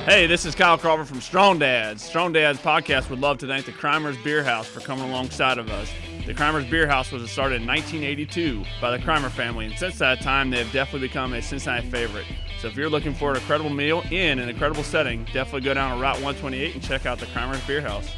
Hey, this is Kyle Crawford from Strong Dads. Strong Dads podcast would love to thank the Crimers Beer House for coming alongside of us. The Crimers Beer House was started in 1982 by the Crimer family, and since that time, they have definitely become a Cincinnati favorite. So if you're looking for an incredible meal in an incredible setting, definitely go down to Route 128 and check out the Crimers Beer House.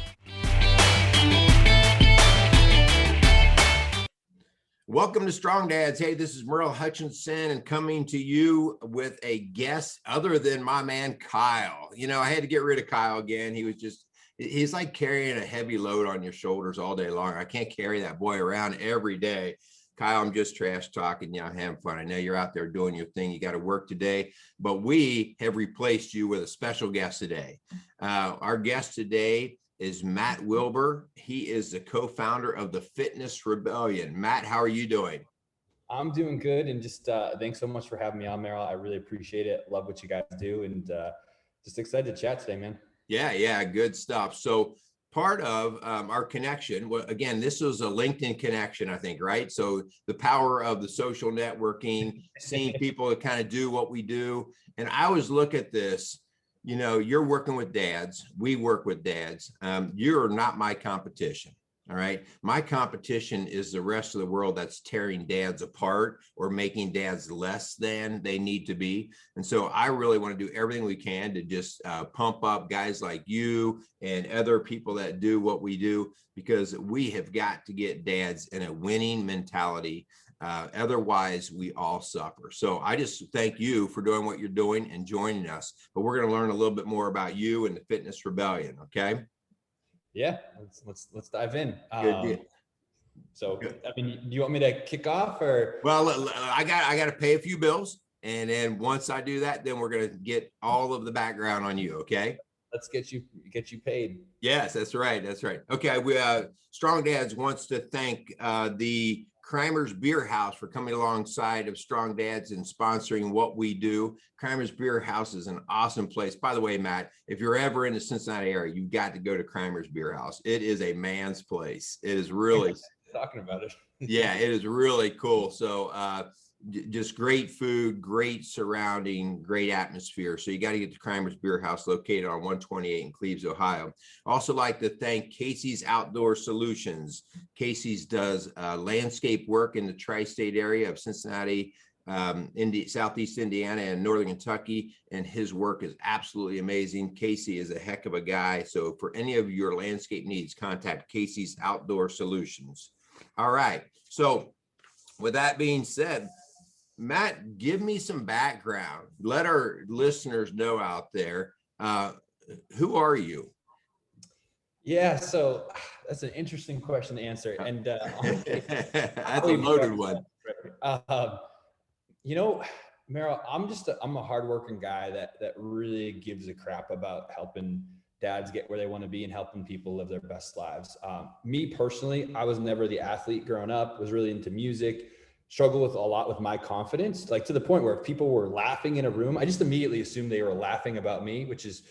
Welcome to Strong Dads. Hey, this is Merle Hutchinson and coming to you with a guest other than my man, Kyle. You know, I had to get rid of Kyle again. He's like carrying a heavy load on your shoulders all day long. I can't carry that boy around every day. Kyle, I'm just trash talking. Yeah, I'm having fun. I know you're out there doing your thing. You got to work today, but we have replaced you with a special guest today. Our guest today is Matt Wilbur. He is the co-founder of the Fitness Rebellion. Matt, how are you doing? I'm doing good, and just thanks so much for having me on, Merrill. I really appreciate it. Love what you guys do, and just excited to chat today, man. Yeah, good stuff. So part of our connection, well, again, this was a LinkedIn connection, I think, right? So the power of the social networking, seeing people that kind of do what we do. And I always look at this. You know, you're working with dads. We work with dads. You're not my competition. All right. My competition is the rest of the world that's tearing dads apart or making dads less than they need to be. And so I really want to do everything we can to just pump up guys like you and other people that do what we do, because we have got to get dads in a winning mentality. Otherwise, we all suffer. So I just thank you for doing what you're doing and joining us. But we're going to learn a little bit more about you and the Fitness Rebellion. Okay. Yeah, let's dive in. Good deal. So, I mean, do you want me to kick off or? Well, I got to pay a few bills, and then once I do that, then we're going to get all of the background on you. Okay. Let's get you paid. Yes, that's right. Okay. We Strong Dads wants to thank the Crimers Beer House for coming alongside of Strong Dads and sponsoring what we do. Crimers Beer House is an awesome place. By the way, Matt, if you're ever in the Cincinnati area, you've got to go to Crimers Beer House. It is a man's place. It is really talking about it. Yeah, it is really cool. So just great food, great surrounding, great atmosphere. So you got to get to Crimers Beer House, located on 128 in Cleves, Ohio. Also like to thank Casey's Outdoor Solutions. Casey's does landscape work in the tri-state area of Cincinnati, Southeast Indiana, and Northern Kentucky, and his work is absolutely amazing. Casey is a heck of a guy. So for any of your landscape needs, contact Casey's Outdoor Solutions. All right. So with that being said, Matt, give me some background. Let our listeners know out there, who are you? Yeah, so that's an interesting question to answer. And that's a loaded one. You know, Merrill, I'm a hardworking guy that really gives a crap about helping dads get where they want to be and helping people live their best lives. Me personally, I was never the athlete growing up, was really into music, struggled with a lot with my confidence, like to the point where if people were laughing in a room, I just immediately assumed they were laughing about me, which is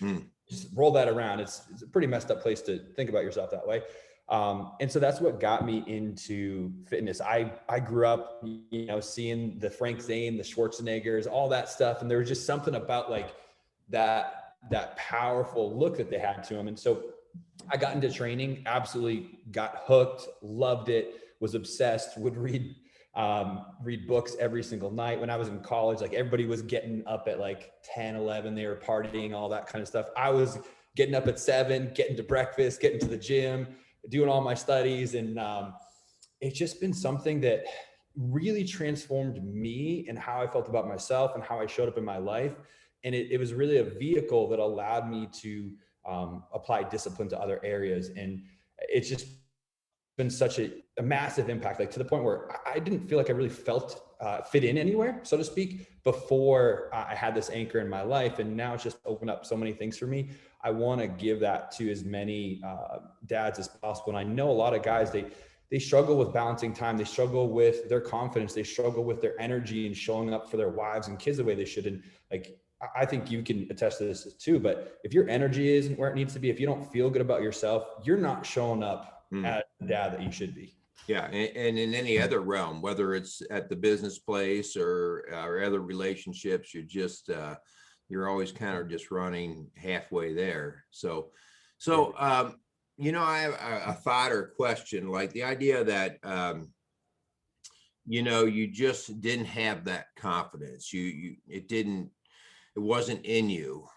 just roll that around. It's a pretty messed up place to think about yourself that way. And so that's what got me into fitness. I grew up, you know, seeing the Frank Zane, the Schwarzeneggers, all that stuff. And there was just something about like that powerful look that they had to them. And so I got into training, absolutely got hooked, loved it, was obsessed, would read books every single night. When I was in college, like everybody was getting up at like 10, 11, they were partying, all that kind of stuff. I was getting up at 7, getting to breakfast, getting to the gym, doing all my studies. And it's just been something that really transformed me and how I felt about myself and how I showed up in my life. And it was really a vehicle that allowed me to apply discipline to other areas. And it's just been such a massive impact, like to the point where I didn't feel like I really felt fit in anywhere, so to speak, before I had this anchor in my life. And now it's just opened up so many things for me. I want to give that to as many dads as possible. And I know a lot of guys, they struggle with balancing time. They struggle with their confidence. They struggle with their energy and showing up for their wives and kids the way they should. And like, I think you can attest to this too, but if your energy isn't where it needs to be, if you don't feel good about yourself, you're not showing up as the dad that you should be. Yeah. And in any other realm, whether it's at the business place or other relationships, you're just, You're always kind of just running halfway there. I have a thought or question, like the idea that, you just didn't have that confidence. It wasn't in you.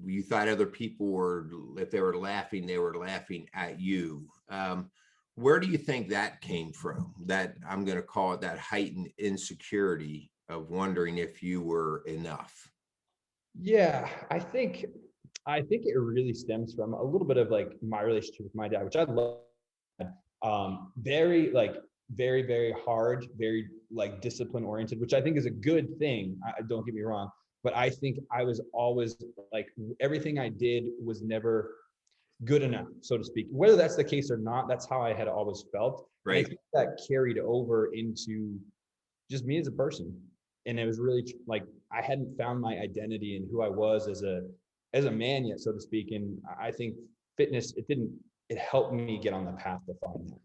You thought other people were, if they were laughing, they were laughing at you. Where do you think that came from? That, I'm going to call it, that heightened insecurity of wondering if you were enough. Yeah, I think it really stems from a little bit of like my relationship with my dad, which I love. Very like very, very hard, very like discipline oriented, which I think is a good thing. Don't get me wrong, but I think I was always like, everything I did was never good enough, so to speak. Whether that's the case or not, that's how I had always felt. And I Right. think that carried over into just me as a person. And it was really like I hadn't found my identity and who I was as a man yet, so to speak. And I think fitness, it helped me get on the path to find that.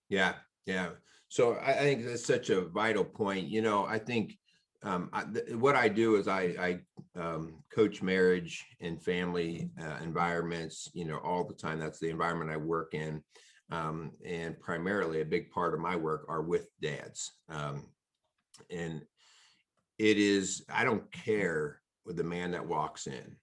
Yeah. Yeah. So I think that's such a vital point. I think what I do is I coach marriage and family environments, all the time. That's the environment I work in. And primarily a big part of my work are with dads. And I don't care with the man that walks in.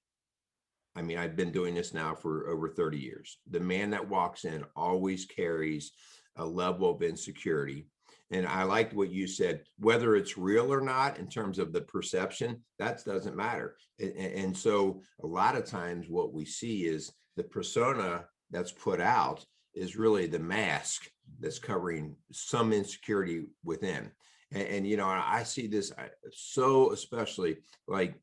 I mean, I've been doing this now for over 30 years. The man that walks in always carries a level of insecurity. And I liked what you said, whether it's real or not, in terms of the perception, that doesn't matter. And so a lot of times what we see is the persona that's put out is really the mask that's covering some insecurity within. And I see this so especially, like,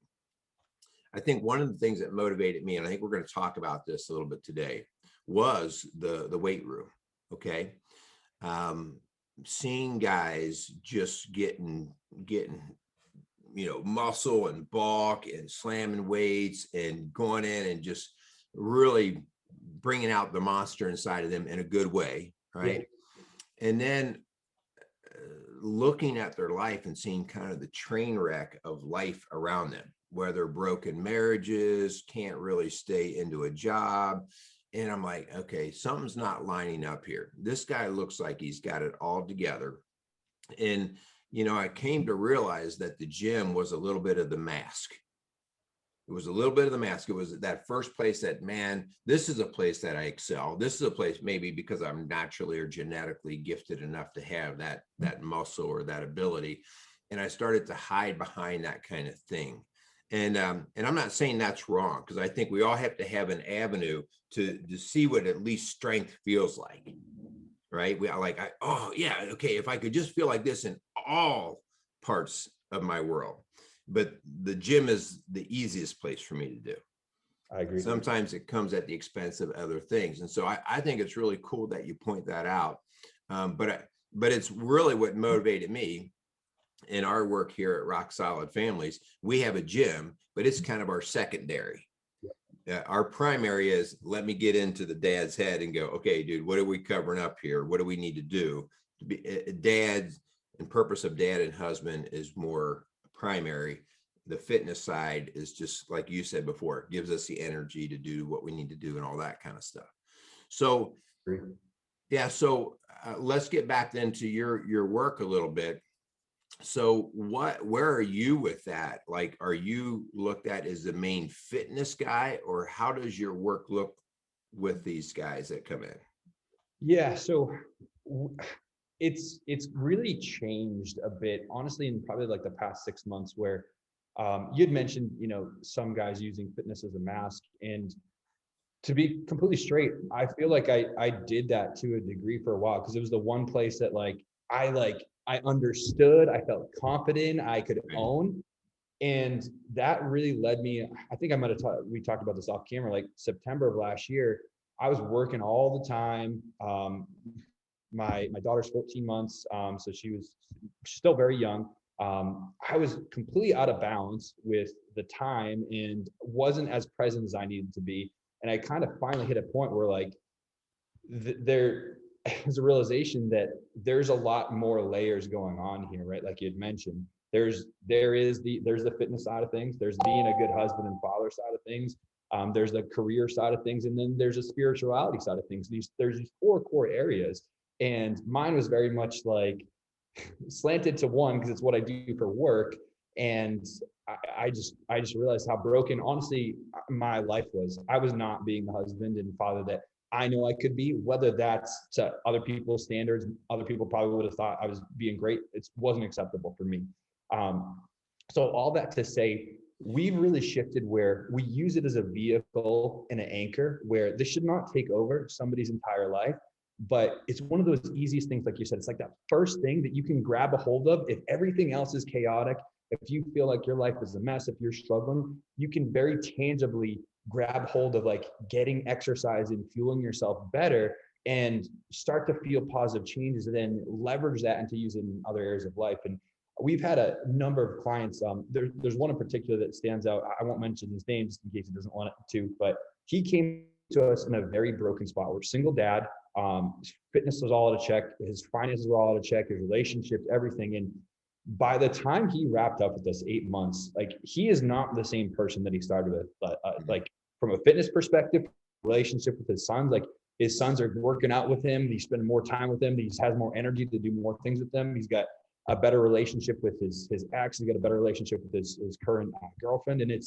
I think one of the things that motivated me, and I think we're going to talk about this a little bit today, was the weight room. Okay. Seeing guys just getting, muscle and bulk and slamming weights and going in and just really bringing out the monster inside of them in a good way. Right. Yeah. And then looking at their life and seeing kind of the train wreck of life around them, where they're broken marriages, can't really stay into a job. And I'm like, okay, something's not lining up here. This guy looks like he's got it all together. And, I came to realize that the gym was a little bit of the mask. It was a little bit of the mask. It was that first place that, man, this is a place that I excel. This is a place, maybe because I'm naturally or genetically gifted enough to have that muscle or that ability. And I started to hide behind that kind of thing. And I'm not saying that's wrong, because I think we all have to have an avenue to see what at least strength feels like, right? If I could just feel like this in all parts of my world. But the gym is the easiest place for me to do. I agree. Sometimes it comes at the expense of other things. And so I think it's really cool that you point that out. But it's really what motivated me in our work here at Rock Solid Families. We have a gym, but it's kind of our secondary. Our primary is, let me get into the dad's head and go, okay, dude, what are we covering up here? What do we need to do? Dad and purpose of dad and husband is more primary. The fitness side is just, like you said before, it gives us the energy to do what we need to do and all that kind of stuff. So, yeah. So let's get back then to your work a little bit. So where are you with that? Like, are you looked at as the main fitness guy, or how does your work look with these guys that come in? Yeah. So it's really changed a bit, honestly, in probably like the past 6 months, where you'd mentioned, some guys using fitness as a mask. And to be completely straight, I feel like I did that to a degree for a while, because it was the one place that I understood, I felt confident, I could own. And that really led me, I think we talked about this off camera, like September of last year, I was working all the time. My daughter's 14 months. So she's still very young. I was completely out of balance with the time and wasn't as present as I needed to be. And I kind of finally hit a point where there is a realization that there's a lot more layers going on here, right? Like you had mentioned. there's the fitness side of things. There's being a good husband and father side of things. There's the career side of things. And then there's a spirituality side of things. There's these four core areas. And mine was very much like slanted to one because it's what I do for work. And I just realized how broken, honestly, my life was. I was not being the husband and father that I know I could be, whether that's to other people's standards. Other people probably would have thought I was being great. It wasn't acceptable for me. So all that to say, we've really shifted where we use it as a vehicle and an anchor, where this should not take over somebody's entire life. But it's one of those easiest things, like you said, it's like that first thing that you can grab a hold of. If everything else is chaotic, if you feel like your life is a mess, if you're struggling, you can very tangibly grab hold of like getting exercise and fueling yourself better and start to feel positive changes, and then leverage that into using in other areas of life. And we've had a number of clients. There's one in particular that stands out. I won't mention his name just in case he doesn't want it to, but he came to us in a very broken spot. We're a single dad. His fitness was all out of check. His finances were all out of check. His relationships, everything. And by the time he wrapped up with us 8 months, like he is not the same person that he started with. But like from a fitness perspective, relationship with his sons, like his sons are working out with him. He's spending more time with them. He has more energy to do more things with them. He's got a better relationship with his ex. He's got a better relationship with his current girlfriend. And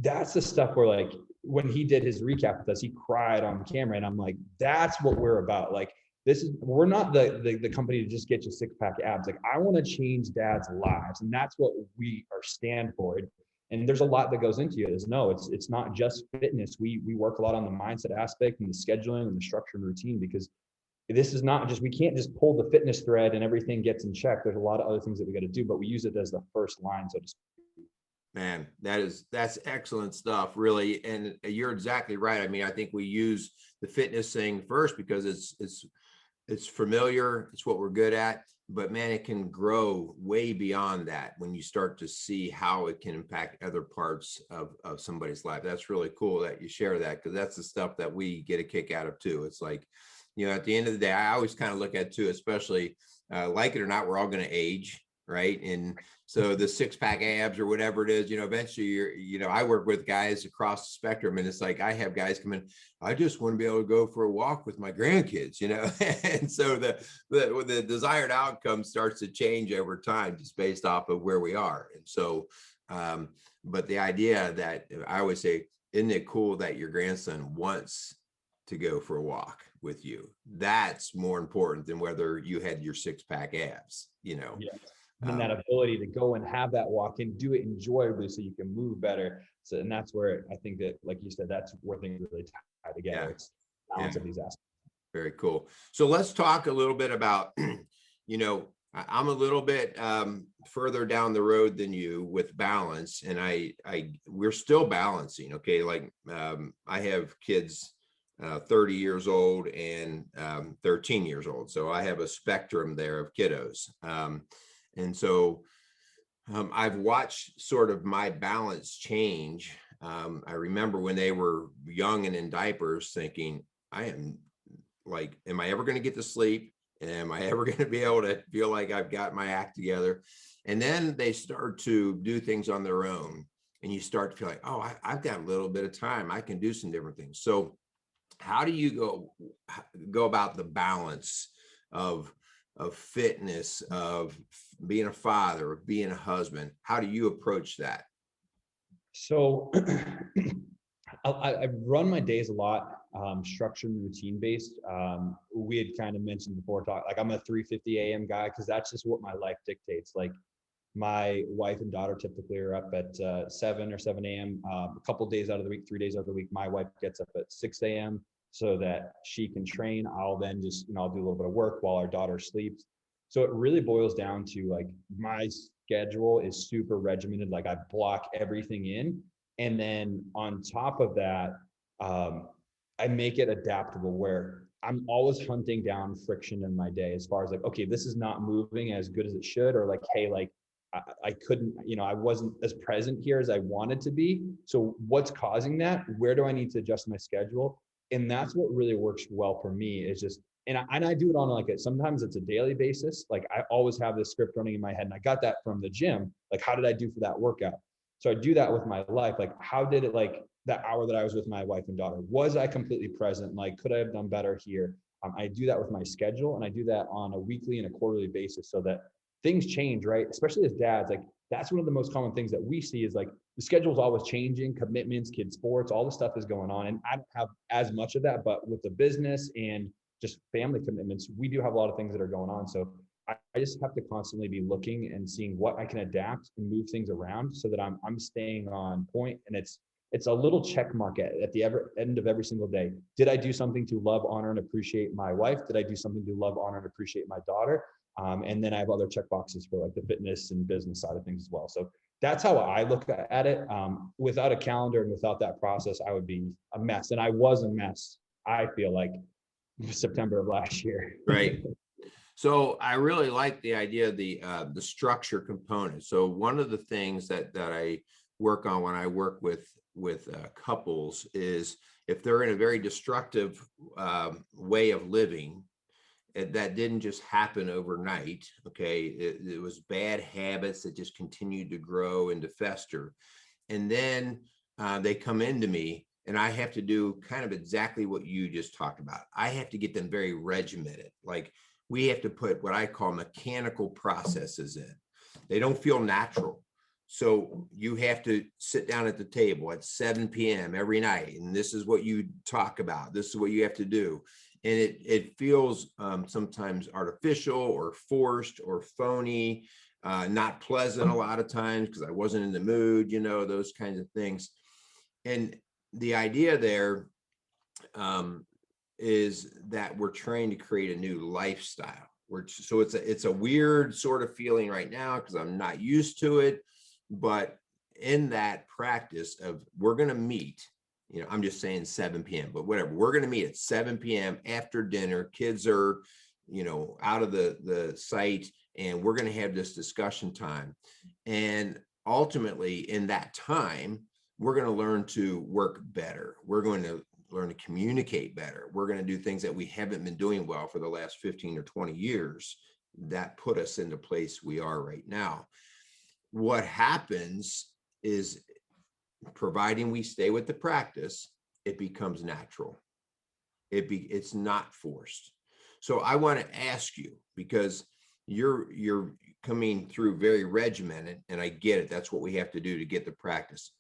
that's the stuff where, like, when he did his recap with us, he cried on camera, and I'm like, that's what we're about. Like, we're not the company to just get you 6-pack abs. Like, I want to change dads' lives, and that's what we are stand for. And there's a lot that goes into it. It's not just fitness. We work a lot on the mindset aspect and the scheduling and the structure and routine, because this is not just, we can't just pull the fitness thread and everything gets in check. There's a lot of other things that we got to do, but we use it as the first line, so to speak. Man, that's excellent stuff, really. And you're exactly right. I mean, I think we use the fitness thing first because it's familiar. It's what we're good at, but man, it can grow way beyond that when you start to see how it can impact other parts of somebody's life. That's really cool that you share that, because that's the stuff that we get a kick out of too. It's like, at the end of the day, I always kind of look at too, especially like it or not, we're all going to age. Right. And so the 6-pack abs or whatever it is, eventually I work with guys across the spectrum, and it's like, I have guys come in, I just want to be able to go for a walk with my grandkids, and so the desired outcome starts to change over time just based off of where we are. And so, but the idea that I always say, isn't it cool that your grandson wants to go for a walk with you? That's more important than whether you had your 6-pack abs, Yeah. And that ability to go and have that walk and do it enjoyably so you can move better. So, and that's where I think that, like you said, that's where things really tie together. Yeah. It's balance of these aspects. Very cool. So let's talk a little bit about, I'm a little bit further down the road than you with balance, and we're still balancing. Okay. Like I have kids 30 years old and 13 years old. So I have a spectrum there of kiddos. And so I've watched sort of my balance change. I remember when they were young and in diapers thinking, am I ever going to get to sleep? Am I ever going to be able to feel like I've got my act together? And then they start to do things on their own, and you start to feel like, oh, I've got a little bit of time. I can do some different things. So how do you go about the balance of fitness, of being a father, of being a husband? How do you approach that? So I run my days a lot, structured and routine based. We had kind of mentioned before, like I'm a 3:50 a.m. guy, because that's just what my life dictates. Like my wife and daughter typically are up at 7 or 7 a.m. A couple of days out of the week, 3 days out of the week, my wife gets up at 6 a.m. so that she can train. I'll then just, I'll do a little bit of work while our daughter sleeps. So it really boils down to, like, my schedule is super regimented. Like, I block everything in. And then on top of that, I make it adaptable, where I'm always hunting down friction in my day, as far as like, okay, this is not moving as good as it should, or like, hey, like I couldn't, I wasn't as present here as I wanted to be. So what's causing that? Where do I need to adjust my schedule? And that's what really works well for me, is just and I do it on like sometimes it's a daily basis. Like I always have this script running in my head, and I got that from the gym. Like, how did I do for that workout? So I do that with my life. Like, how did it, like that hour that I was with my wife and daughter, was I completely present? Like, could I have done better here? I do that with my schedule, and I do that on a weekly and a quarterly basis so that things change, right? Especially as dads, like that's one of the most common things that we see is like the schedule's always changing, commitments, kids sports, all the stuff is going on. And I don't have as much of that, but with the business and just family commitments, we do have a lot of things that are going on. So I just have to constantly be looking and seeing what I can adapt and move things around so that I'm staying on point. And it's a little check mark at the end of every single day. Did I do something to love, honor, and appreciate my wife? Did I do something to love, honor, and appreciate my daughter? And then I have other check boxes for like the fitness and business side of things as well. So that's how I look at it. Without a calendar and without that process, I would be a mess. And I was a mess, I feel like, September of last year. Right. So I really like the idea of the structure component. So one of the things that I work on when I work with couples is if they're in a very destructive way of living, that didn't just happen overnight. Okay, it was bad habits that just continued to grow and to fester, and then they come into me. And I have to do kind of exactly what you just talked about. I have to get them very regimented. Like we have to put what I call mechanical processes in. They don't feel natural. So you have to sit down at the table at 7 p.m. every night. And this is what you talk about. This is what you have to do. And it feels sometimes artificial or forced or phony, not pleasant a lot of times because I wasn't in the mood, those kinds of things. And the idea there is that we're trying to create a new lifestyle. So it's a weird sort of feeling right now because I'm not used to it. But in that practice of we're going to meet, I'm just saying 7 p.m., but whatever, we're going to meet at 7 p.m. after dinner. Kids are, out of the sight, and we're going to have this discussion time. And ultimately in that time, we're going to learn to work better. We're going to learn to communicate better. We're going to do things that we haven't been doing well for the last 15 or 20 years that put us in the place we are right now. What happens is, providing we stay with the practice, it becomes natural. It's not forced. So I want to ask you, because you're coming through very regimented, and I get it. That's what we have to do to get the practice.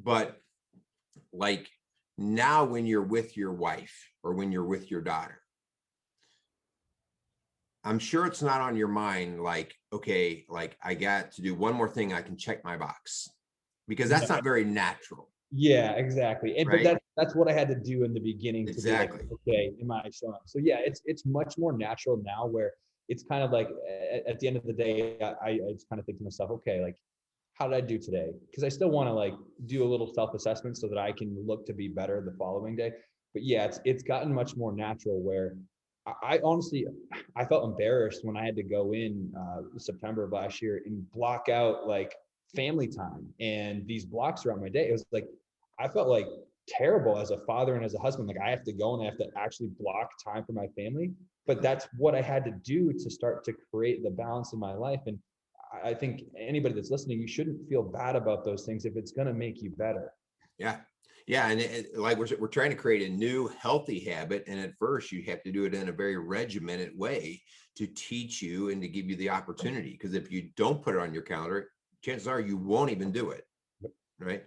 But like now when you're with your wife or when you're with your daughter, I'm sure it's not on your mind like, okay, like I got to do one more thing, I can check my box, because that's not very natural. Yeah, exactly. And right? But that's what I had to do in the beginning Exactly. to be like, okay, am I showing up? So yeah, it's much more natural now, where it's kind of like at the end of the day, I just kind of think to myself, okay, like how did I do today? Because I still want to like do a little self-assessment so that I can look to be better the following day. But yeah, it's gotten much more natural, where I honestly, I felt embarrassed when I had to go in September of last year and block out like family time and these blocks throughout my day. It was like, I felt like terrible as a father and as a husband. Like I have to go and I have to actually block time for my family. But that's what I had to do to start to create the balance in my life. And I think anybody that's listening, you shouldn't feel bad about those things if it's going to make you better. Yeah. Yeah. And like we're trying to create a new healthy habit. And at first you have to do it in a very regimented way to teach you and to give you the opportunity. Because if you don't put it on your calendar, chances are you won't even do it. Right.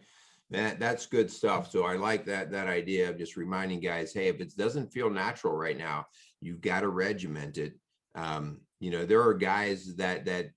That's good stuff. So I like that idea of just reminding guys, hey, if it doesn't feel natural right now, you've got to regiment it. There are guys that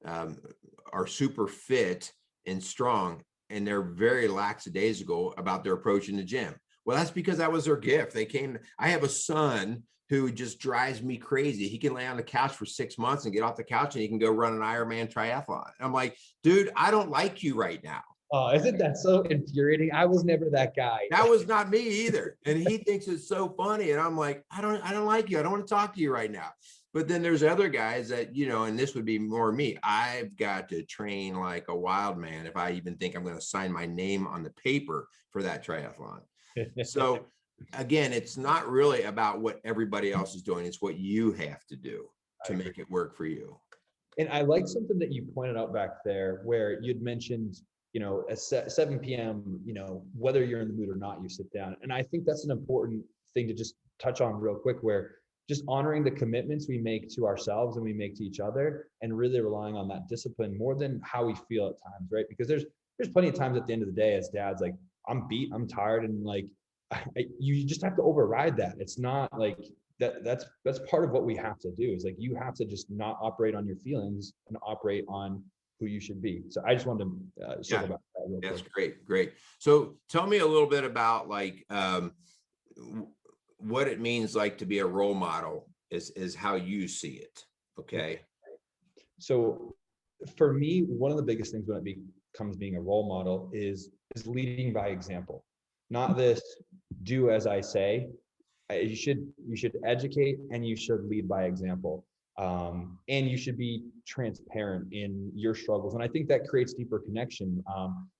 are super fit and strong, and they're very lackadaisical about their approach in the gym. Well, that's because that was their gift. I have a son who just drives me crazy. He can lay on the couch for 6 months and get off the couch and he can go run an Ironman triathlon. I'm like, dude, I don't like you right now. Oh, isn't that so infuriating? I was never that guy. That was not me either. And he thinks it's so funny. And I'm like, I don't like you. I don't want to talk to you right now. But then there's other guys that, and this would be more me. I've got to train like a wild man if I even think I'm going to sign my name on the paper for that triathlon. So again, it's not really about what everybody else is doing. It's what you have to do to make it work for you. And I like something that you pointed out back there where you'd mentioned, at 7 p.m., whether you're in the mood or not, you sit down. And I think that's an important thing to just touch on real quick, where just honoring the commitments we make to ourselves and we make to each other, and really relying on that discipline more than how we feel at times, right? Because there's plenty of times at the end of the day as dads, like, I'm beat, I'm tired, and like, you just have to override that. It's not like that's part of what we have to do, is like, you have to just not operate on your feelings and operate on who you should be. So I just wanted to circle back to that real That's quick. great. So tell me a little bit about like what it means like to be a role model is how you see it. Okay. So for me, one of the biggest things when it becomes being a role model is leading by example. Not this do as I say. You should educate, and you should lead by example. And you should be transparent in your struggles. And I think that creates deeper connection.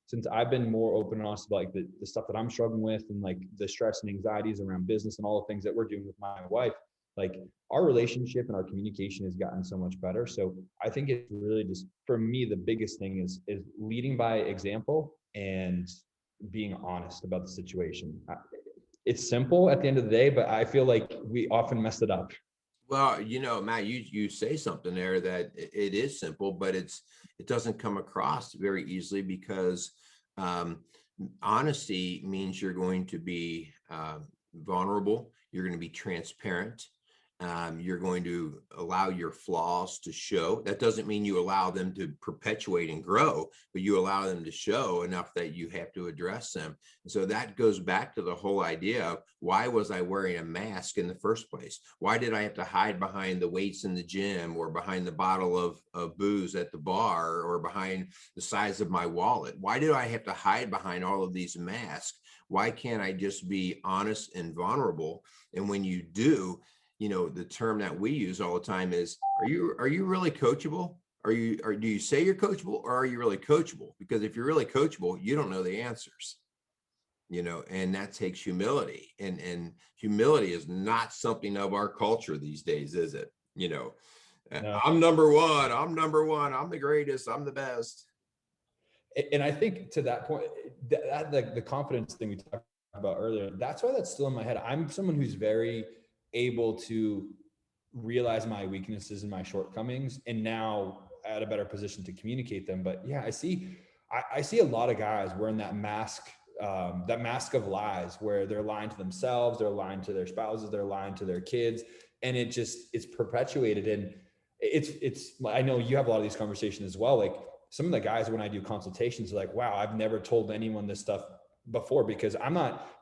Since I've been more open and honest about like the stuff that I'm struggling with, and like the stress and anxieties around business and all the things that we're doing with my wife, like our relationship and our communication has gotten so much better. So I think it's really just, for me, the biggest thing is leading by example and being honest about the situation. It's simple at the end of the day, but I feel like we often mess it up. Well, Matt, you say something there that it is simple, but it doesn't come across very easily, because honesty means you're going to be vulnerable. You're going to be transparent. You're going to allow your flaws to show. That doesn't mean you allow them to perpetuate and grow, but you allow them to show enough that you have to address them. And so that goes back to the whole idea of, why was I wearing a mask in the first place? Why did I have to hide behind the weights in the gym, or behind the bottle of booze at the bar, or behind the size of my wallet? Why do I have to hide behind all of these masks? Why can't I just be honest and vulnerable? And when you do, the term that we use all the time is, are you really coachable? Do you say you're coachable, or are you really coachable? Because if you're really coachable, you don't know the answers, and that takes humility, and humility is not something of our culture these days, is it? No. I'm number one. I'm the greatest. I'm the best. And I think to that point, that the confidence thing we talked about earlier, that's why that's still in my head. I'm someone who's very able to realize my weaknesses and my shortcomings, and now at a better position to communicate them. But yeah, I see a lot of guys wearing that mask of lies, where they're lying to themselves, they're lying to their spouses, they're lying to their kids, and it's perpetuated. And it's I know you have a lot of these conversations as well. Like, some of the guys, when I do consultations, are like, wow, I've never told anyone this stuff before, because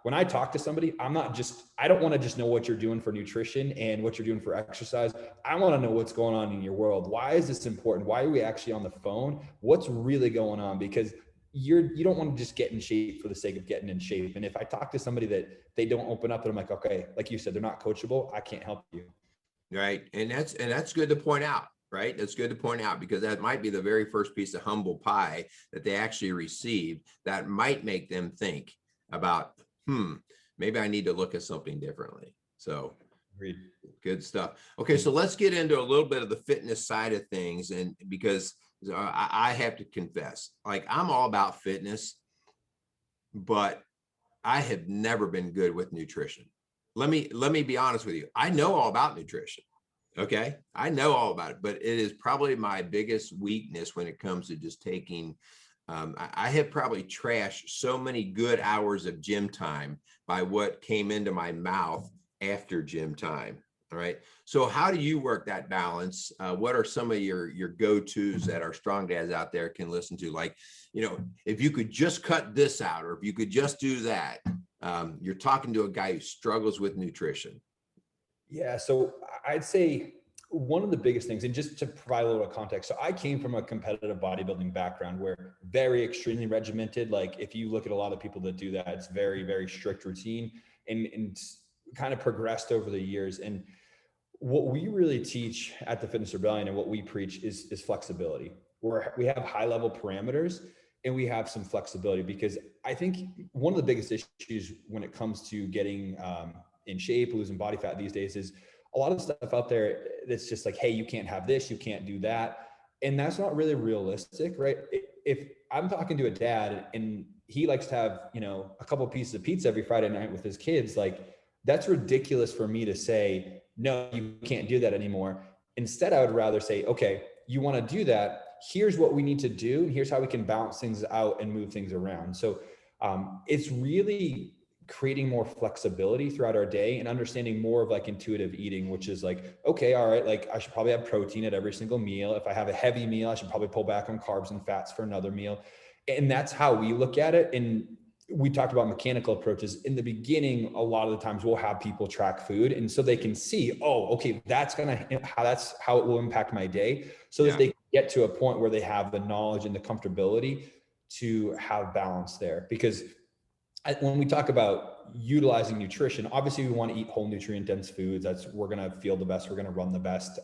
when I talk to somebody, I don't want to just know what you're doing for nutrition and what you're doing for exercise. I want to know what's going on in your world. Why is this important? Why are we actually on the phone? What's really going on? Because you don't want to just get in shape for the sake of getting in shape. And if I talk to somebody that they don't open up, and I'm like, okay, like you said, they're not coachable, I can't help you. Right. And that's good to point out. Right. That's good to point out, because that might be the very first piece of humble pie that they actually received that might make them think about, maybe I need to look at something differently. So Agreed. Good stuff. Okay. So let's get into a little bit of the fitness side of things. And because I have to confess, like, I'm all about fitness, but I have never been good with nutrition. Let me be honest with you. I know all about nutrition. Okay. I know all about it, but it is probably my biggest weakness when it comes to just taking, I have probably trashed so many good hours of gym time by what came into my mouth after gym time. All right. So how do you work that balance? What are some of your go-tos that our strong dads out there can listen to? Like, if you could just cut this out, or if you could just do that, you're talking to a guy who struggles with nutrition. Yeah. So I'd say one of the biggest things, and just to provide a little context, so I came from a competitive bodybuilding background where very extremely regimented. Like, if you look at a lot of people that do that, it's very, very strict routine, and kind of progressed over the years. And what we really teach at the Fitness Rebellion, and what we preach, is flexibility, where we have high level parameters. and we have some flexibility, because I think one of the biggest issues when it comes to getting in shape, losing body fat these days is a lot of stuff out there that's just like, hey, you can't have this, you can't do that. And that's not really realistic, right? If I'm talking to a dad and he likes to have, a couple of pieces of pizza every Friday night with his kids, like that's ridiculous for me to say, no, you can't do that anymore. Instead, I would rather say, okay, you want to do that. Here's what we need to do. And here's how we can balance things out and move things around. So it's really creating more flexibility throughout our day and understanding more of like intuitive eating, which is like, okay, all right, like I should probably have protein at every single meal. If I have a heavy meal, I should probably pull back on carbs and fats for another meal. And that's how we look at it. And we talked about mechanical approaches. In the beginning, a lot of the times we'll have people track food. And so they can see, oh, okay, that's how it will impact my day. So that they get to a point where they have the knowledge and the comfortability to have balance there. Because when we talk about utilizing nutrition, obviously we want to eat whole nutrient dense foods. We're going to feel the best. We're going to run the best.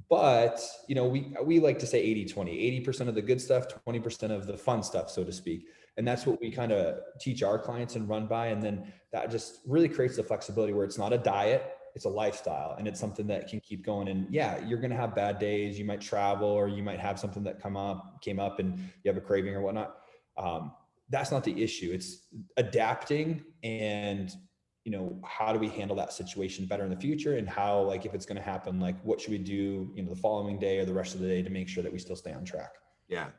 But we like to say 80-20, 80% of the good stuff, 20% of the fun stuff, so to speak. And that's what we kind of teach our clients and run by. And then that just really creates the flexibility where it's not a diet, it's a lifestyle, and it's something that can keep going. And yeah, you're going to have bad days. You might travel, or you might have something that came up and you have a craving or whatnot. That's not the issue. It's adapting and, how do we handle that situation better in the future, and how, like, if it's going to happen, like what should we do, the following day or the rest of the day to make sure that we still stay on track. Yeah.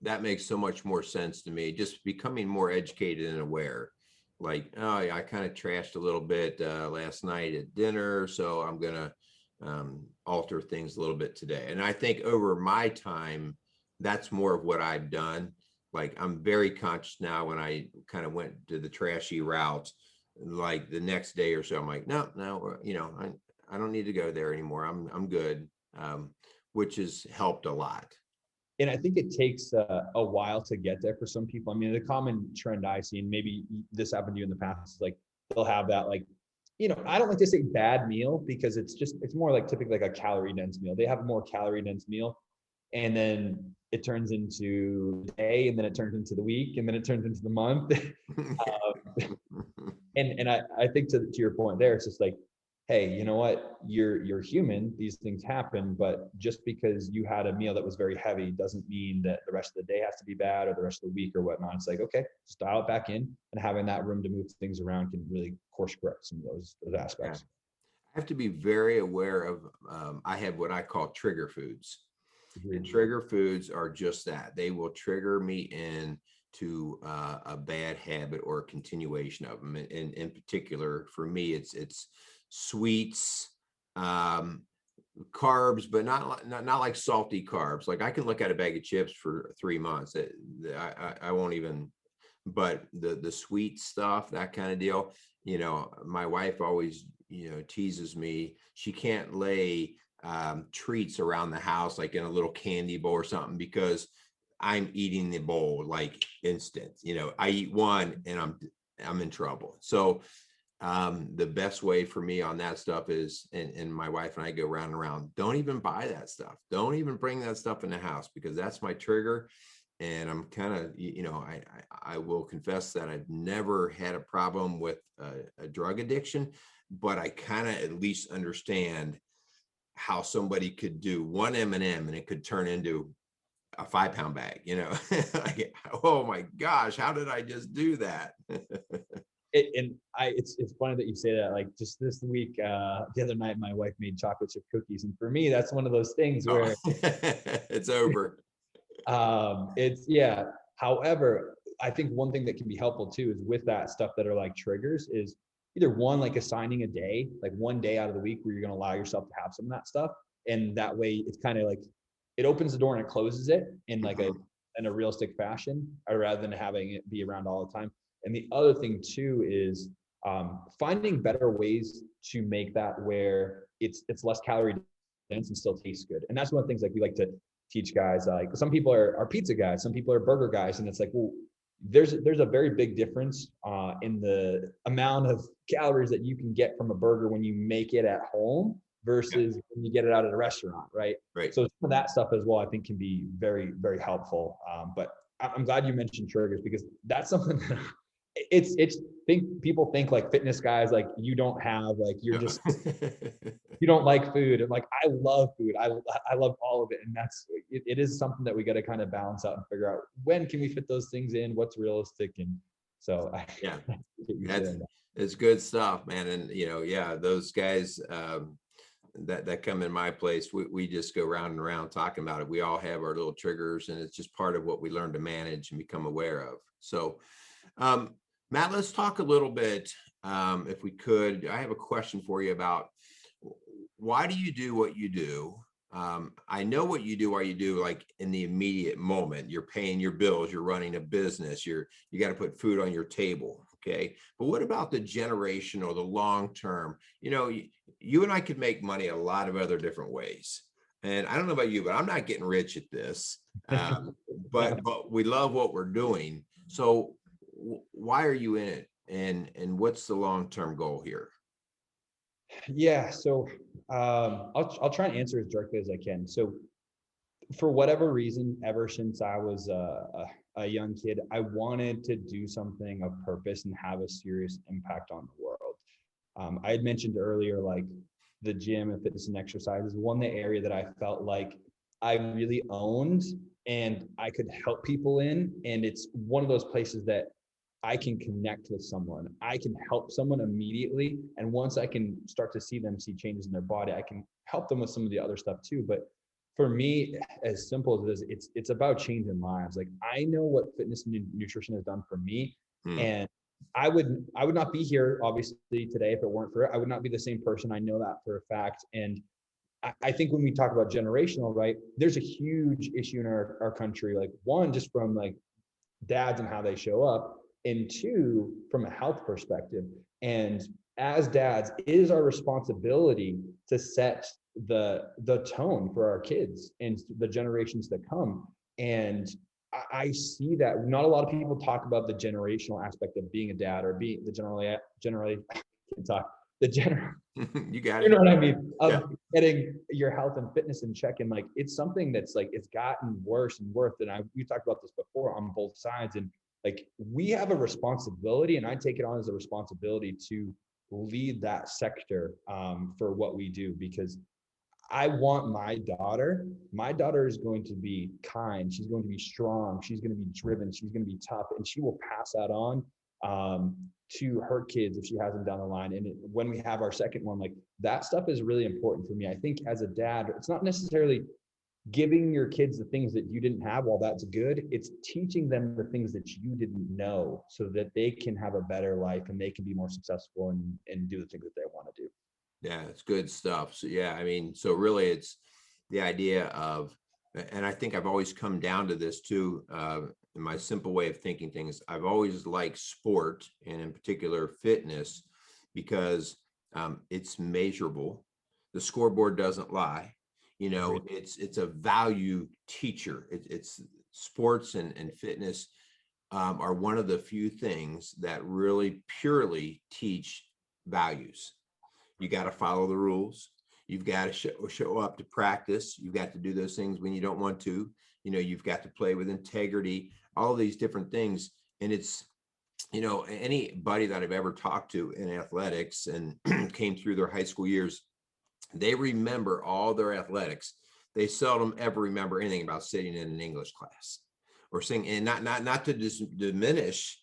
That makes so much more sense to me. Just becoming more educated and aware. Like, oh yeah, I kind of trashed a little bit last night at dinner, so I'm going to alter things a little bit today. And I think over my time, that's more of what I've done. Like, I'm very conscious now when I kind of went to the trashy route, like the next day or so, I'm like, no, I don't need to go there anymore. I'm good. Which has helped a lot. And I think it takes a while to get there for some people. I mean, the common trend I see, and maybe this happened to you in the past, is like they'll have that, like, I don't like to say bad meal, because it's more like typically like a calorie dense meal. They have a more calorie dense meal, and then it turns into the day, and then it turns into the week, and then it turns into the month. And I think to your point there, it's just like, hey, you know what? You're human. These things happen, but just because you had a meal that was very heavy doesn't mean that the rest of the day has to be bad, or the rest of the week or whatnot. It's like, okay, just dial it back in, and having that room to move things around can really course correct some of those aspects. Yeah. I have to be very aware of, I have what I call trigger foods. And trigger foods are just that. They will trigger me into a bad habit or a continuation of them. And in particular, for me, it's sweets, carbs, but not like salty carbs. Like, I can look at a bag of chips for 3 months. I won't even. But the sweet stuff, that kind of deal. My wife always teases me. She can't lay treats around the house, like in a little candy bowl or something, because I'm eating the bowl like instant. I eat one and I'm in trouble. So the best way for me on that stuff is, and my wife and I go round and round, don't even buy that stuff. Don't even bring that stuff in the house, because that's my trigger. And I'm kind of, I will confess that I've never had a problem with a drug addiction, but I kind of at least understand how somebody could do one M&M and it could turn into a 5-pound bag, like, oh my gosh, how did I just do that? It's funny that you say that. Like, just this week, the other night, my wife made chocolate chip cookies, and for me, that's one of those things where it's over. However, I think one thing that can be helpful too is with that stuff that are like triggers is either one, like assigning a day, like one day out of the week where you're going to allow yourself to have some of that stuff. And that way it's kind of like, it opens the door and it closes it in like in a realistic fashion, rather than having it be around all the time. And the other thing too is finding better ways to make that where it's less calorie dense and still tastes good. And that's one of the things like we like to teach guys. Like, some people are pizza guys, some people are burger guys, and it's like, well, there's a very big difference in the amount of calories that you can get from a burger when you make it at home versus when you get it out at a restaurant, right? Right. So some of that stuff as well, I think, can be very, very helpful. But I'm glad you mentioned triggers, because that's something that people think like fitness guys, like you don't have, like, you're just, you don't like food. And like, I love food. I love all of it. And it is something that we got to kind of balance out and figure out, when can we fit those things in, what's realistic. And so yeah, it's good stuff, man. And yeah, those guys that come in my place, we just go round and around talking about it. We all have our little triggers, and it's just part of what we learn to manage and become aware of. So Matt, let's talk a little bit, if we could. I have a question for you about, why do you do what you do? I know what you do, why you do, like in the immediate moment. You're paying your bills, you're running a business, you got to put food on your table. Okay. But what about the generational, the long term? You and I could make money a lot of other different ways. And I don't know about you, but I'm not getting rich at this. But we love what we're doing. So why are you in it? And what's the long-term goal here? Yeah. So I'll try and answer as directly as I can. So for whatever reason, ever since I was a young kid, I wanted to do something of purpose and have a serious impact on the world. I had mentioned earlier, like the gym and fitness and exercise is one area that I felt like I really owned and I could help people in. And it's one of those places that I can connect with someone. I can help someone immediately. And once I can start to see changes in their body, I can help them with some of the other stuff too. But for me, as simple as it is, it's about changing lives. Like, I know what fitness and nutrition has done for me. And I would not be here, obviously, today if it weren't for it. I would not be the same person. I know that for a fact. And I think when we talk about generational, right, there's a huge issue in our country. Like, one, just from like dads and how they show up, and two, from a health perspective. And as dads, it is our responsibility to set the tone for our kids and the generations that come. And I see that not a lot of people talk about the generational aspect of being a dad, or being generally can't talk, you got it. You know what I mean? Of getting your health and fitness in check. And like, it's something that's like, it's gotten worse and worse. And we talked about this before on both sides. And like, we have a responsibility, and I take it on as a responsibility to lead that sector for what we do, because I want my daughter is going to be kind. She's going to be strong. She's going to be driven. She's going to be tough, and she will pass that on to her kids if she has them down the line. And when we have our second one, like, that stuff is really important for me. I think as a dad, it's not necessarily giving your kids the things that you didn't have. While that's good, it's teaching them the things that you didn't know, so that they can have a better life and they can be more successful and do the things that they want to do. Yeah, it's good stuff. So yeah, I mean, so really it's the idea of, and I think I've always come down to this too, in my simple way of thinking things. I've always liked sport, and in particular fitness, because it's measurable. The scoreboard doesn't lie. It's a value teacher. It's sports and fitness are one of the few things that really purely teach values. You got to follow the rules. You've got to show up to practice. You've got to do those things when you don't want to. You've got to play with integrity, all these different things. And it's, anybody that I've ever talked to in athletics and came through their high school years, they remember all their athletics. They seldom ever remember anything about sitting in an English class or singing. And not to diminish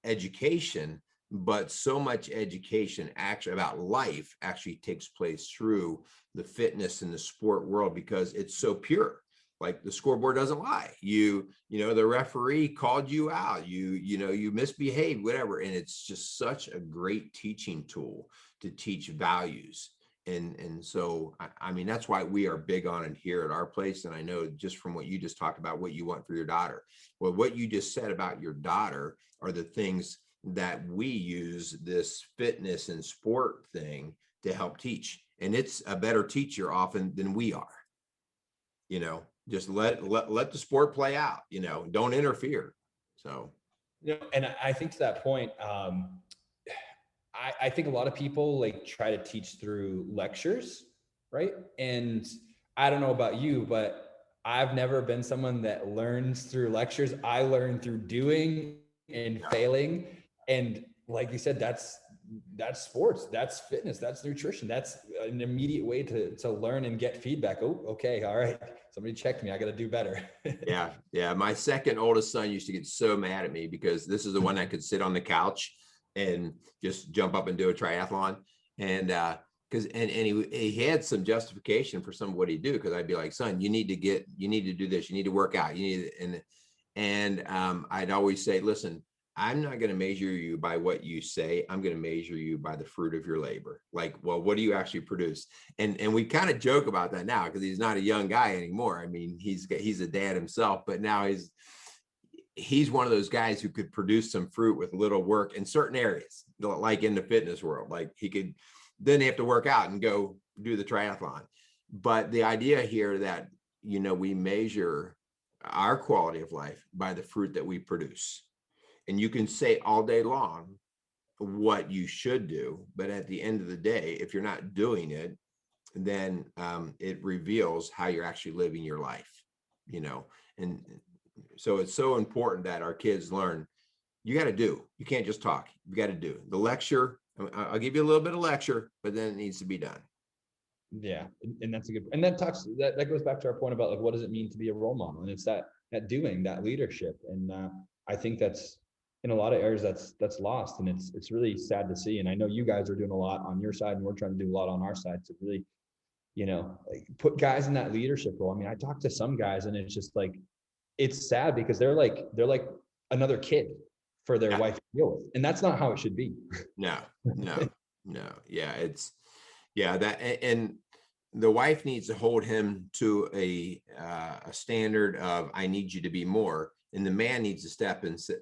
education, but so much education actually about life actually takes place through the fitness and the sport world, because it's so pure. Like, the scoreboard doesn't lie. The referee called you out, you misbehaved, whatever. And it's just such a great teaching tool to teach values. And so, I mean, that's why we are big on it here at our place. And I know just from what you just talked about, what you want for your daughter. Well, what you just said about your daughter are the things that we use this fitness and sport thing to help teach. And it's a better teacher often than we are. Just let the sport play out, don't interfere. So, and I think to that point, I think a lot of people like try to teach through lectures, right? And I don't know about you, but I've never been someone that learns through lectures. I learn through doing and failing. And like you said, that's sports, that's fitness, that's nutrition. That's an immediate way to learn and get feedback. Oh, okay. All right. Somebody checked me. I got to do better. Yeah. Yeah. My second oldest son used to get so mad at me because this is the one that could sit on the couch and just jump up and do a triathlon. And, because he had some justification for some of what he'd do. Cause I'd be like, son, you need to do this. You need to work out. And I'd always say, listen, I'm not going to measure you by what you say. I'm going to measure you by the fruit of your labor. Like, well, what do you actually produce? And we kind of joke about that now because he's not a young guy anymore. I mean, he's a dad himself, but now he's one of those guys who could produce some fruit with little work in certain areas, like in the fitness world. Like he could then have to work out and go do the triathlon. But the idea here that, we measure our quality of life by the fruit that we produce. And you can say all day long what you should do, but at the end of the day, if you're not doing it, then it reveals how you're actually living your life, And so it's so important that our kids learn, you got to do. You can't just talk. You got to do. The lecture, I'll give you a little bit of lecture, but then it needs to be done. Yeah. And that's a good, and that goes back to our point about like, what does it mean to be a role model? And it's that doing, that leadership. And I think that's, in a lot of areas that's lost, and it's really sad to see. And I know you guys are doing a lot on your side, and we're trying to do a lot on our side to really, like put guys in that leadership role. I mean, I talk to some guys, and it's just like, it's sad because they're like another kid for their wife to deal with, and that's not how it should be. No. Yeah, and the wife needs to hold him to a standard of, I need you to be more. And the man needs to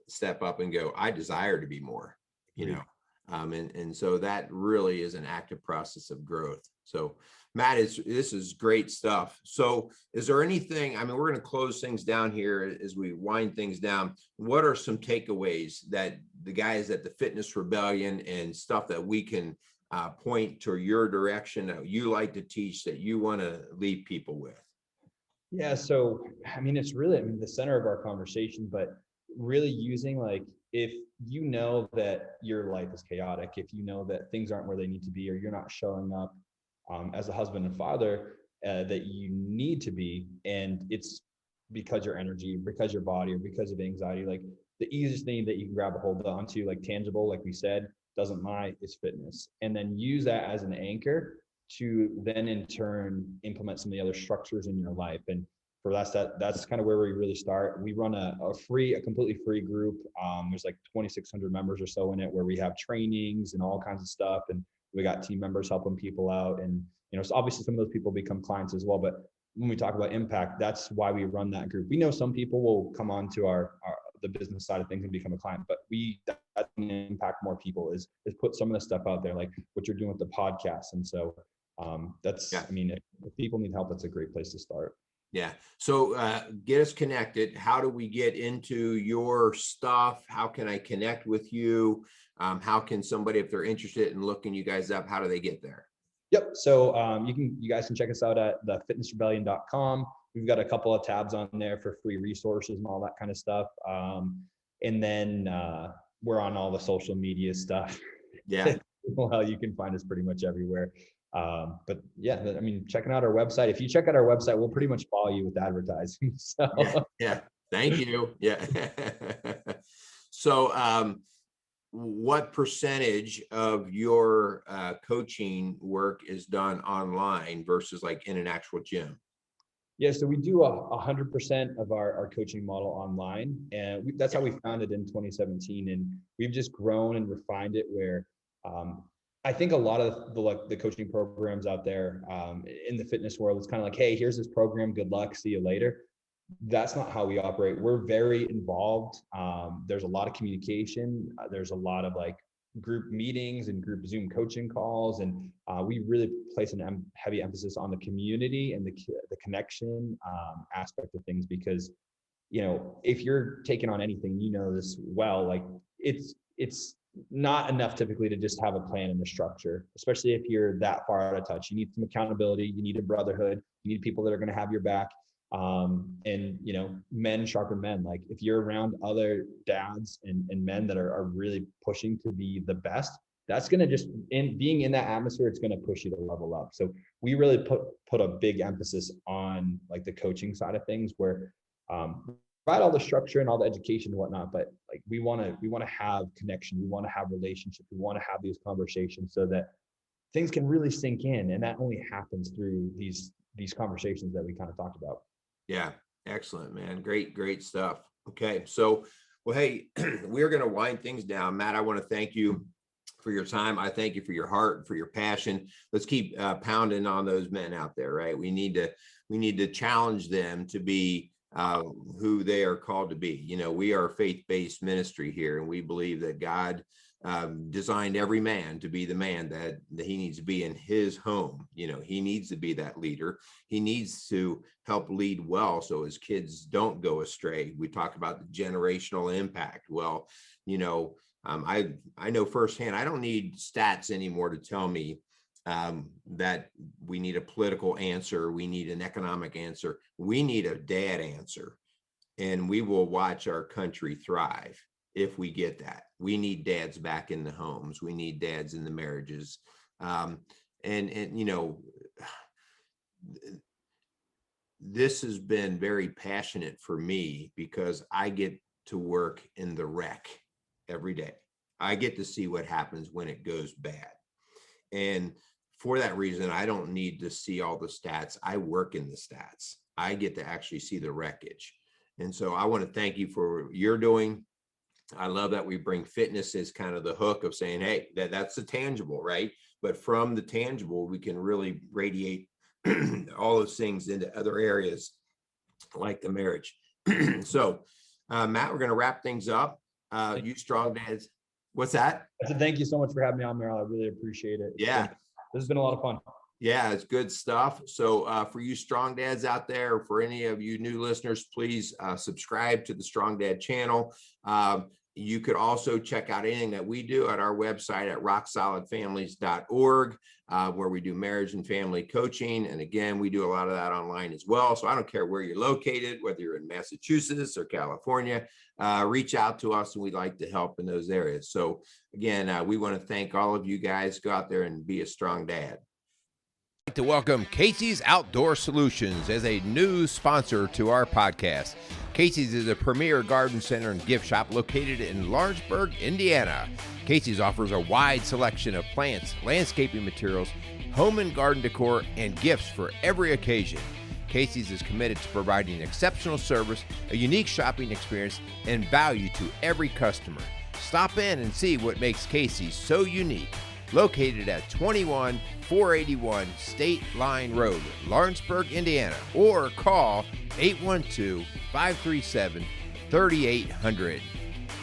step up and go, I desire to be more, and so that really is an active process of growth. So Matt, this is great stuff. So is there anything, I mean, we're going to close things down here as we wind things down. What are some takeaways that the guys at the Fitness Rebellion and stuff that we can point to your direction that you like to teach that you want to leave people with? Yeah. So, I mean, it's really, the center of our conversation, but really using, like, if you know that your life is chaotic, if you know that things aren't where they need to be, or you're not showing up as a husband and father that you need to be, and it's because your energy, because your body, or because of anxiety, like the easiest thing that you can grab a hold onto, like tangible, like we said, doesn't lie, is fitness. And then use that as an anchor to then in turn implement some of the other structures in your life. And for that's kind of where we really start. We run a completely free group. There's like 2,600 members or so in it, where we have trainings and all kinds of stuff. And we got team members helping people out. And, so obviously some of those people become clients as well. But when we talk about impact, that's why we run that group. We know some people will come on to the business side of things and become a client, but that's going to impact more people is put some of the stuff out there, like what you're doing with the podcast. And so I mean, if people need help, that's a great place to start. Yeah. So get us connected. How do we get into your stuff? How can I connect with you? How can somebody, if they're interested in looking you guys up, how do they get there? Yep. So you guys can check us out at thefitnessrebellion.com. We've got a couple of tabs on there for free resources and all that kind of stuff. And then we're on all the social media stuff. Yeah. Well, you can find us pretty much everywhere. But yeah, I mean, checking out our website. If you check out our website, we'll pretty much follow you with advertising. So yeah. Thank you. Yeah. So what percentage of your coaching work is done online versus like in an actual gym? Yeah, so we do 100% of our coaching model online, and that's how we founded in 2017. And we've just grown and refined it where I think a lot of the coaching programs out there in the fitness world, it's kind of like, hey, here's this program, good luck, see you later. That's not how we operate. We're very involved. There's a lot of communication. There's a lot of like group meetings and group Zoom coaching calls. And we really place a heavy emphasis on the community and the connection aspect of things, because, if you're taking on anything, this well, like it's not enough typically to just have a plan and a structure, especially if you're that far out of touch. You need some accountability. You need a brotherhood. You need people that are going to have your back. And, men sharpen men. Like if you're around other dads and men that are really pushing to be the best, that's going to just, being in that atmosphere, it's going to push you to level up. So we really put a big emphasis on like the coaching side of things, where provide all the structure and all the education and whatnot, but like we want to have connection, we want to have relationship, we want to have these conversations so that things can really sink in, and that only happens through these conversations that we kind of talked about. Yeah, excellent, man. Great stuff. Okay, so well, hey, we're going to wind things down. Matt, I want to thank you for your time. I thank you for your heart and for your passion. Let's keep pounding on those men out there, right? We need to challenge them to be who they are called to be. We are a faith-based ministry here, and we believe that God designed every man to be the man that he needs to be in his home. He needs to be that leader. He needs to help lead well so his kids don't go astray. We talk about the generational impact. Well, I know firsthand, I don't need stats anymore to tell me that we need a political answer. We need an economic answer. We need a dad answer, and we will watch our country thrive if we get that. We need dads back in the homes. We need dads in the marriages. This has been very passionate for me because I get to work in the wreck every day. I get to see what happens when it goes bad. And for that reason, I don't need to see all the stats. I work in the stats. I get to actually see the wreckage. And so I want to thank you for what you're doing. I love that we bring fitness as kind of the hook of saying, hey, that's the tangible, right? But from the tangible, we can really radiate all those things into other areas like the marriage. So, Matt, we're going to wrap things up. You strong dads. What's that? I said, thank you so much for having me on, Merrill. I really appreciate it. Yeah. This has been a lot of fun. Yeah, it's good stuff. So for you strong dads out there, or for any of you new listeners, please subscribe to the Strong Dad channel. You could also check out anything that we do at our website at rocksolidfamilies.org, where we do marriage and family coaching. And again, we do a lot of that online as well. So I don't care where you're located, whether you're in Massachusetts or California, reach out to us and we'd like to help in those areas. So again, we want to thank all of you guys. Go out there and be a strong dad. I'd like to welcome Casey's Outdoor Solutions as a new sponsor to our podcast. Casey's is a premier garden center and gift shop located in Lawrenceburg, Indiana. Casey's offers a wide selection of plants, landscaping materials, home and garden decor, and gifts for every occasion. Casey's is committed to providing exceptional service, a unique shopping experience, and value to every customer. Stop in and see what makes Casey's so unique. Located at 21481 State Line Road, Lawrenceburg, Indiana, or call 812-537-3800.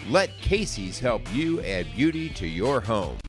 Let Casey's help you add beauty to your home.